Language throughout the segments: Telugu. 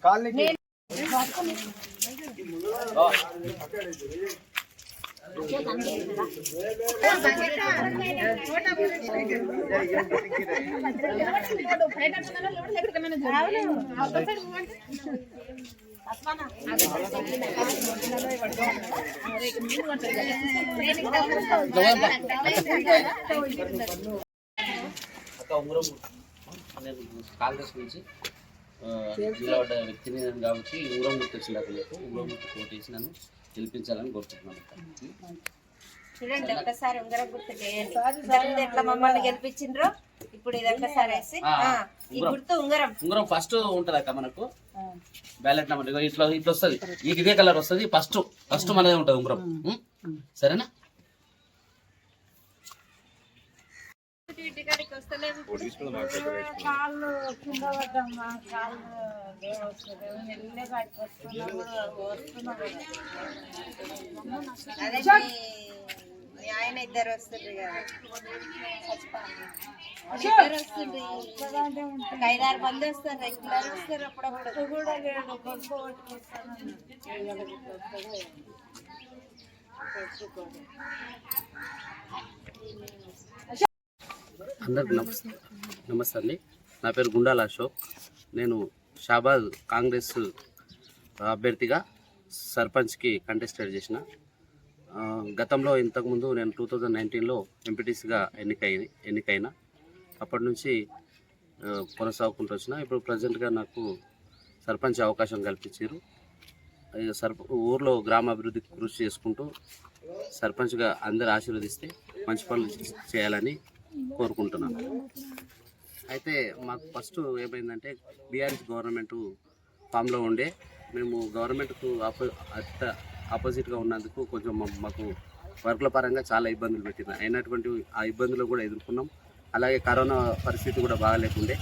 కాలనీ కాంగ్రెస్ నుంచి నిలబడ్డ వ్యక్తిని కాబట్టి ఉంగరం గుర్తు వచ్చింది అతనికి ఉంగరం గుర్తు కోటేసి నన్ను గెలిపించాలని కోరుకుంటున్నాను. చూడండి ఒక్కసారి ఉంగరం గుర్తు చేయండి. ఎట్లా మమ్మల్ని గెలిపించిండ్రో ఇప్పుడు ఇది ఒక్కసారి వేసి ఈ గుర్తు ఉంగరం ఉంగరం ఫస్ట్ ఉంటది అక్క మనకు బ్యాలెట్ నెంబర్ ఇట్లా ఇట్లా వస్తుంది. ఇదే కలర్ వస్తుంది. ఫస్ట్ మనదే ఉంటది ఉంగరం. సరేనా? కాళ్ళు కింద పడ్డమ్మా, కాళ్ళు మెల్లగా ఆయన ఇద్దరు వస్తుంది కదా, 5-6 మంది వస్తారు. రెగ్యులర్ వస్తారు. అప్పుడప్పుడు కూడా అందరికి నమస్తే అండి. నా పేరు గుండాల అశోక్. నేను షాబాద్ కాంగ్రెస్ అభ్యర్థిగా సర్పంచ్కి కంటెస్టెడ్ చేసిన. గతంలో ఇంతకుముందు నేను 2019లో ఎంపీటీసీగా ఎన్నికైనా. అప్పటి నుంచి కొనసాగుకుంటూ వచ్చిన. ఇప్పుడు ప్రజెంట్గా నాకు సర్పంచ్ అవకాశం కల్పించారు. ఊర్లో గ్రామాభివృద్ధికి కృషి చేసుకుంటూ సర్పంచ్గా అందరు ఆశీర్వదిస్తే మంచి పనులు చేయాలని కోరుకుంటున్నాను. అయితే మాకు ఫస్ట్ ఏమైందంటే బీఆర్ఎస్ గవర్నమెంట్ ఫామ్లో ఉండే మేము గవర్నమెంట్కు ఆపోజిట్గా ఉన్నందుకు కొంచెం మాకు వర్క్ల పరంగా చాలా ఇబ్బందులు పెట్టింది. అయినటువంటి ఆ ఇబ్బందులు కూడా ఎదుర్కొన్నాం. అలాగే కరోనా పరిస్థితి కూడా బాగాలేకుండే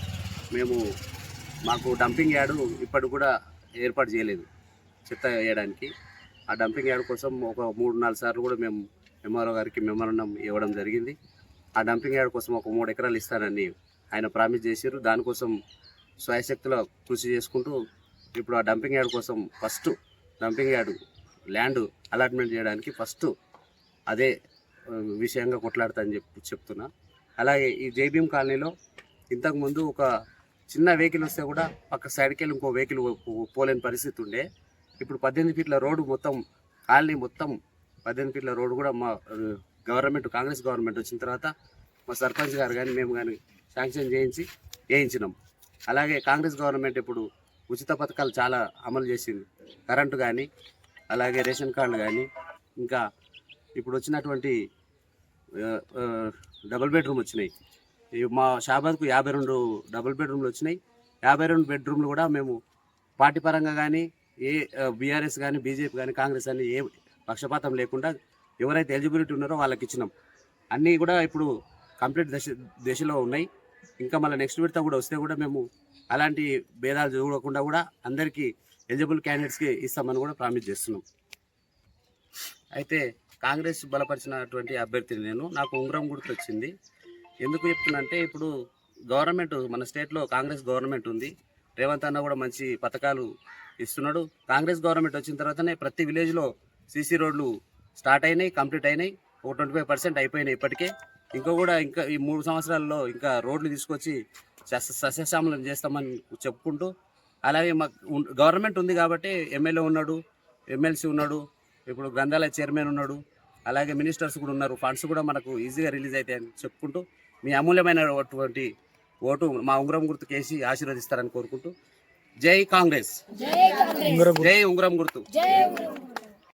మాకు డంపింగ్ యార్డు ఇప్పటికి కూడా ఏర్పాటు చేయలేదు చెత్త వేయడానికి. ఆ డంపింగ్ యార్డ్ కోసం ఒక 3-4 సార్లు కూడా మేము ఎంఆర్ఓ గారికి మెమోరాండం ఇవ్వడం జరిగింది. ఆ డంపింగ్ యార్డ్ కోసం ఒక 3 ఎకరాలు ఇస్తానని ఆయన ప్రామిస్ చేశారు. దానికోసం స్వయశక్తిలో కృషి చేసుకుంటూ ఇప్పుడు ఆ డంపింగ్ యార్డ్ కోసం first dumping yard land allotment చేయడానికి ఫస్ట్ అదే విషయంగా కొట్లాడతానని చెప్తున్నా. అలాగే ఈ జేబీఎం కాలనీలో ఇంతకుముందు ఒక చిన్న వెహికల్ వస్తే కూడా పక్క సైడ్కి వెళ్ళి ఇంకో వెహికల్ పోలేని పరిస్థితి ఉండే. ఇప్పుడు 18 ఫీట్ల రోడ్డు మొత్తం కాలనీ మొత్తం 18 ఫీట్ల రోడ్డు కూడా మా గవర్నమెంట్ కాంగ్రెస్ గవర్నమెంట్ వచ్చిన తర్వాత మా సర్పంచ్ గారు కానీ మేము కానీ శాంక్షన్ చేయించినాం. అలాగే కాంగ్రెస్ గవర్నమెంట్ ఇప్పుడు ఉచిత పథకాలు చాలా అమలు చేసింది. కరెంటు కానీ అలాగే రేషన్ కార్డులు కానీ ఇంకా ఇప్పుడు వచ్చినటువంటి డబుల్ బెడ్రూమ్ వచ్చినాయి. మా షాబాద్కు 52 డబుల్ బెడ్రూమ్లు వచ్చినాయి. 52 బెడ్రూమ్లు కూడా మేము పార్టీ పరంగా కానీ బీఆర్ఎస్ కానీ బీజేపీ కానీ కాంగ్రెస్ అని ఏ పక్షపాతం లేకుండా ఎవరైతే ఎలిజిబిలిటీ ఉన్నారో వాళ్ళకి ఇచ్చినాం. అన్నీ కూడా ఇప్పుడు కంప్లీట్ దశలో ఉన్నాయి. ఇంకా మళ్ళీ నెక్స్ట్ విడత కూడా వస్తే కూడా మేము అలాంటి భేదాలు చూడకుండా కూడా అందరికీ ఎలిజిబుల్ క్యాండిడేట్స్కి ఇస్తామని కూడా ప్రామిస్ చేస్తున్నాం. అయితే కాంగ్రెస్ బలపరిచినటువంటి అభ్యర్థిని నాకు ఉంగరం గుర్తు వచ్చింది. ఎందుకు చెప్తున్నా అంటే ఇప్పుడు గవర్నమెంట్ మన స్టేట్లో కాంగ్రెస్ గవర్నమెంట్ ఉంది. రేవంత్ అన్న కూడా మంచి పథకాలు ఇస్తున్నాడు. కాంగ్రెస్ గవర్నమెంట్ వచ్చిన తర్వాతనే ప్రతి విలేజ్లో సీసీ రోడ్లు స్టార్ట్ అయినాయి, కంప్లీట్ అయినాయి. ఒక 25% అయిపోయినాయి ఇప్పటికే. ఇంకా ఈ 3 సంవత్సరాల్లో ఇంకా రోడ్లు తీసుకొచ్చి సస్యశ్యామలం చేస్తామని చెప్పుకుంటూ, అలాగే మాకు గవర్నమెంట్ ఉంది కాబట్టి ఎమ్మెల్యే ఉన్నాడు, ఎమ్మెల్సీ ఉన్నాడు, ఇప్పుడు గ్రంథాలయ చైర్మన్ ఉన్నాడు, అలాగే మినిస్టర్స్ కూడా ఉన్నారు. ఫండ్స్ కూడా మనకు ఈజీగా రిలీజ్ అవుతాయని చెప్పుకుంటూ మీ అమూల్యమైనటువంటి ఓటు మా ఉంగరం గుర్తు కేసి ఆశీర్వదిస్తారని కోరుకుంటూ జై కాంగ్రెస్, జై ఉంగరం గుర్తు.